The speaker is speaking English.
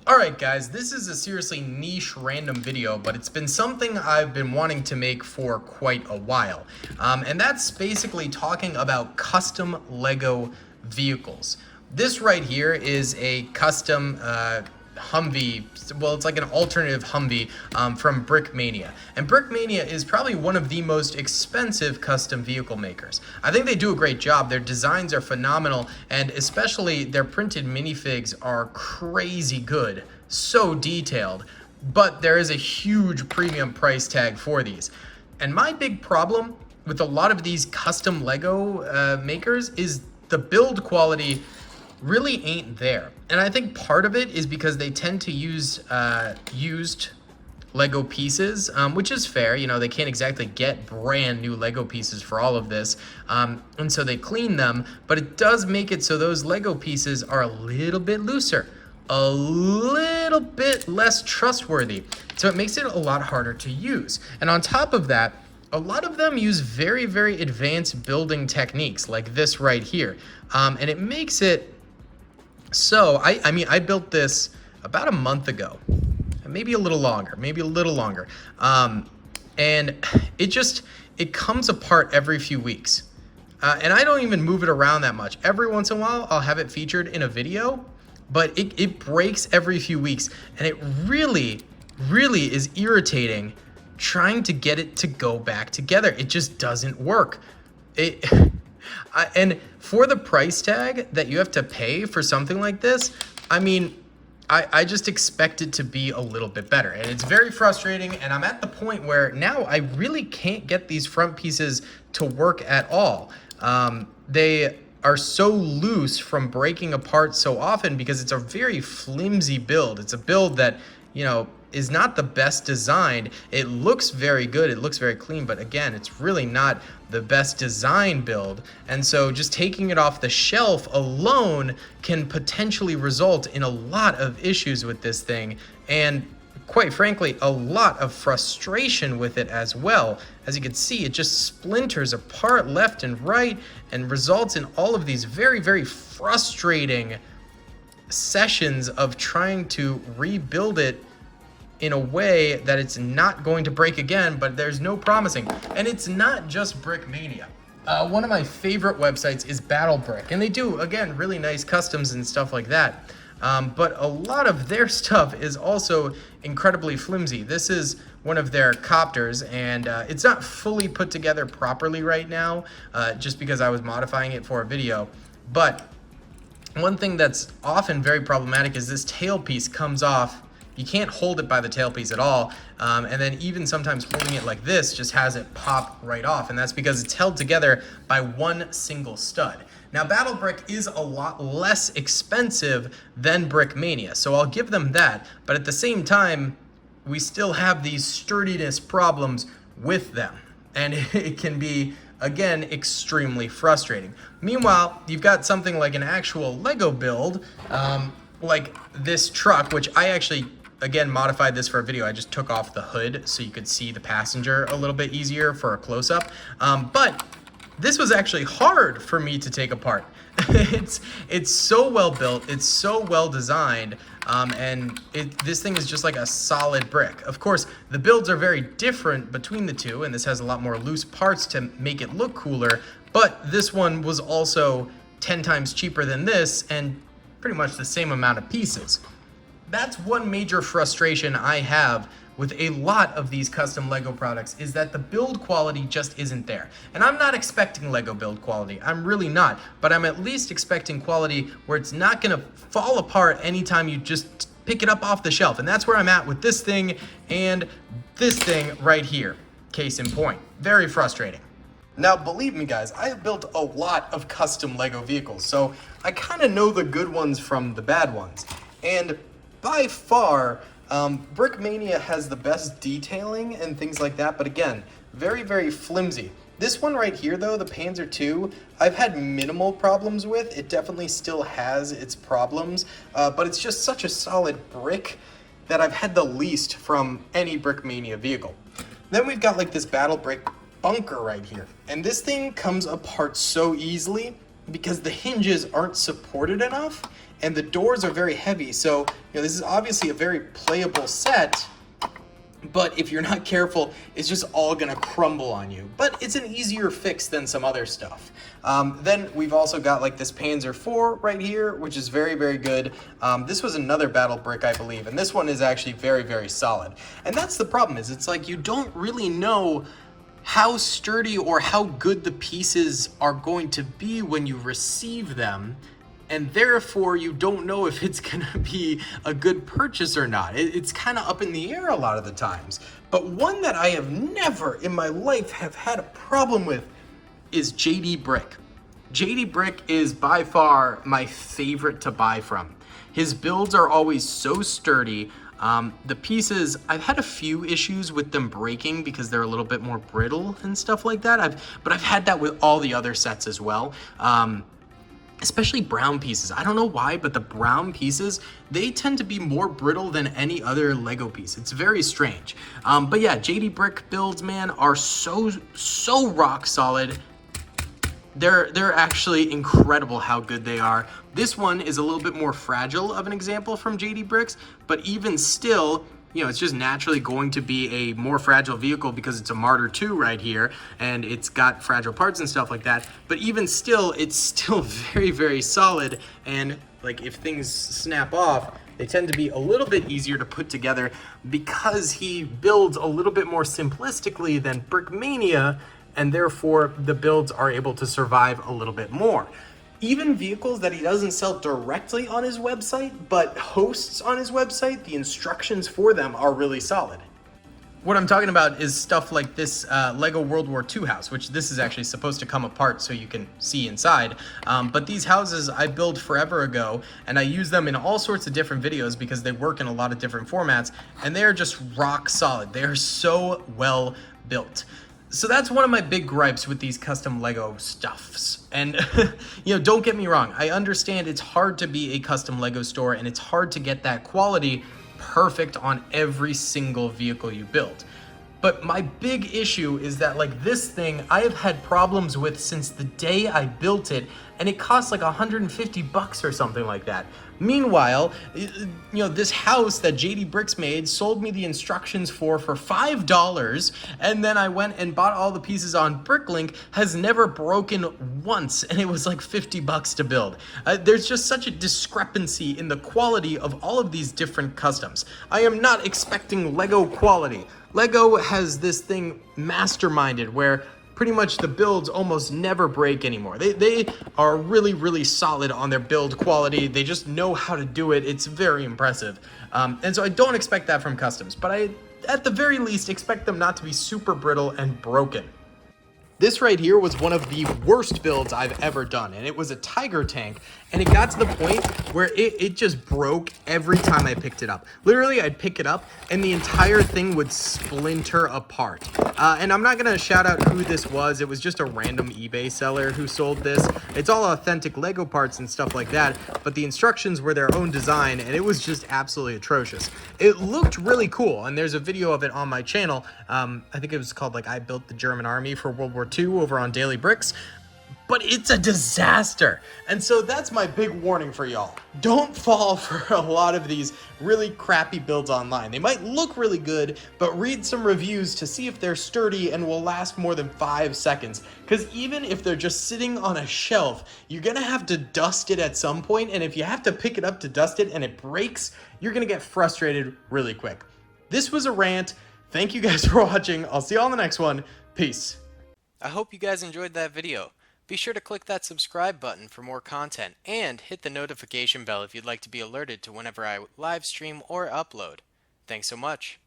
Alright guys, this is a seriously niche random video, but it's been something I've been wanting to make for quite a while. And that's basically talking about custom Lego vehicles. This right here is a custom Humvee, well, it's like an alternative Humvee from Brickmania. And Brickmania is probably one of the most expensive custom vehicle makers. I think they do a great job. Their designs are phenomenal, and especially their printed minifigs are crazy good, so detailed. But there is a huge premium price tag for these. And my big problem with a lot of these custom Lego makers is the build quality really ain't there. And I think part of it is because they tend to use used Lego pieces, which is fair. You know, they can't exactly get brand new Lego pieces for all of this. And so they clean them, but it does make it so those Lego pieces are a little bit looser, a little bit less trustworthy. So it makes it a lot harder to use. And on top of that, a lot of them use very, very advanced building techniques like this right here. And it makes it so, I mean, I built this about a month ago, maybe a little longer. And it comes apart every few weeks. And I don't even move it around that much. Every once in a while, I'll have it featured in a video, but it breaks every few weeks. And it really, really is irritating trying to get it to go back together. It just doesn't work. And for the price tag that you have to pay for something like this, I mean, I just expect it to be a little bit better. And it's very frustrating, and I'm at the point where now I really can't get these front pieces to work at all. They are so loose from breaking apart so often because it's a very flimsy build. It's a build that, you know, is not the best designed. It looks very good, it looks very clean, but again, it's really not the best design build. And so just taking it off the shelf alone can potentially result in a lot of issues with this thing, and quite frankly, a lot of frustration with it as well. As you can see, it just splinters apart left and right and results in all of these very, very frustrating sessions of trying to rebuild it in a way that it's not going to break again, but there's no promising. And it's not just Brickmania. One of my favorite websites is Battle Brick, and they do, again, really nice customs and stuff like that. But a lot of their stuff is also incredibly flimsy. This is one of their copters, and it's not fully put together properly right now, just because I was modifying it for a video. But one thing that's often very problematic is this tailpiece comes off. You can't hold it by the tailpiece at all, and then even sometimes holding it like this just has it pop right off, and that's because it's held together by one single stud. Now, Battle Brick is a lot less expensive than Brickmania, so I'll give them that, but at the same time, we still have these sturdiness problems with them, and it can be, again, extremely frustrating. Meanwhile, you've got something like an actual Lego build, like this truck, which I actually, again, modified this for a video. I just took off the hood so you could see the passenger a little bit easier for a close-up. But this was actually hard for me to take apart. It's so well built, it's so well designed, and this thing is just like a solid brick. Of course, the builds are very different between the two, and this has a lot more loose parts to make it look cooler, but this one was also 10 times cheaper than this, and pretty much the same amount of pieces. That's one major frustration I have with a lot of these custom Lego products, is that the build quality just isn't there. And I'm not expecting Lego build quality, I'm really not, but I'm at least expecting quality where it's not gonna fall apart anytime you just pick it up off the shelf. And that's where I'm at with this thing and this thing right here. Case in point, very frustrating. Now, believe me guys, I have built a lot of custom Lego vehicles, so I kind of know the good ones from the bad ones. And by far, Brickmania has the best detailing and things like that, but again, very, very flimsy. This one right here though, the Panzer II, I've had minimal problems with. It definitely still has its problems, but it's just such a solid brick that I've had the least from any Brickmania vehicle. Then we've got like this Battle Brick bunker right here, and this thing comes apart so easily because the hinges aren't supported enough, and the doors are very heavy. So, this is obviously a very playable set, but if you're not careful, it's just all gonna crumble on you. But it's an easier fix than some other stuff. Then we've also got like this Panzer IV right here, which is very, very good. This was another battle brick, I believe, and this one is actually very, very solid. And that's the problem, is it's like you don't really know how sturdy or how good the pieces are going to be when you receive them, and therefore you don't know if it's gonna be a good purchase or not. It's kind of up in the air a lot of the times. But one that I have never in my life have had a problem with is JD Brick. JD Brick is by far my favorite to buy from. His builds are always so sturdy. The pieces, I've had a few issues with them breaking because they're a little bit more brittle and stuff like that. But I've had that with all the other sets as well. Especially brown pieces. I don't know why, but the brown pieces, they tend to be more brittle than any other Lego piece. It's very strange. But yeah, JD Brick builds, man, are so rock solid. They're actually incredible how good they are. This one is a little bit more fragile of an example from JD Bricks, but even still, it's just naturally going to be a more fragile vehicle because it's a Martyr 2 right here, and it's got fragile parts and stuff like that. But even still, it's still very, very solid. And like if things snap off, they tend to be a little bit easier to put together because he builds a little bit more simplistically than Brickmania, and therefore the builds are able to survive a little bit more. Even vehicles that he doesn't sell directly on his website, but hosts on his website, the instructions for them are really solid. What I'm talking about is stuff like this Lego World War II house, which this is actually supposed to come apart so you can see inside. But these houses I built forever ago, and I use them in all sorts of different videos because they work in a lot of different formats, and they are just rock solid. They are so well built. So that's one of my big gripes with these custom Lego stuffs. And don't get me wrong, I understand it's hard to be a custom Lego store and it's hard to get that quality perfect on every single vehicle you build. But my big issue is that like this thing I have had problems with since the day I built it, and it cost like $150 or something like that. Meanwhile, this house that JD Bricks made sold me the instructions for $5, and then I went and bought all the pieces on Bricklink, has never broken once, and it was like $50 to build. There's just such a discrepancy in the quality of all of these different customs. I am not expecting Lego quality. Lego has this thing masterminded where pretty much the builds almost never break anymore. They are really, really solid on their build quality. They just know how to do it. It's very impressive. And so I don't expect that from customs, but I, at the very least, expect them not to be super brittle and broken. This right here was one of the worst builds I've ever done, and it was a Tiger tank, and it got to the point where it just broke every time I picked it up. Literally, I'd pick it up, and the entire thing would splinter apart. And I'm not gonna shout out who this was. It was just a random eBay seller who sold this. It's all authentic Lego parts and stuff like that, but the instructions were their own design, and it was just absolutely atrocious. It looked really cool, and there's a video of it on my channel. I think it was called like I Built the German Army for World War II over on Daily Bricks, but it's a disaster. And so that's my big warning for y'all. Don't fall for a lot of these really crappy builds online. They might look really good, but read some reviews to see if they're sturdy and will last more than 5 seconds. Because even if they're just sitting on a shelf, you're gonna have to dust it at some point, and if you have to pick it up to dust it and it breaks, you're gonna get frustrated really quick. This was a rant. Thank you guys for watching. I'll see you on the next one. Peace. I hope you guys enjoyed that video. Be sure to click that subscribe button for more content, and hit the notification bell if you'd like to be alerted to whenever I live stream or upload. Thanks so much.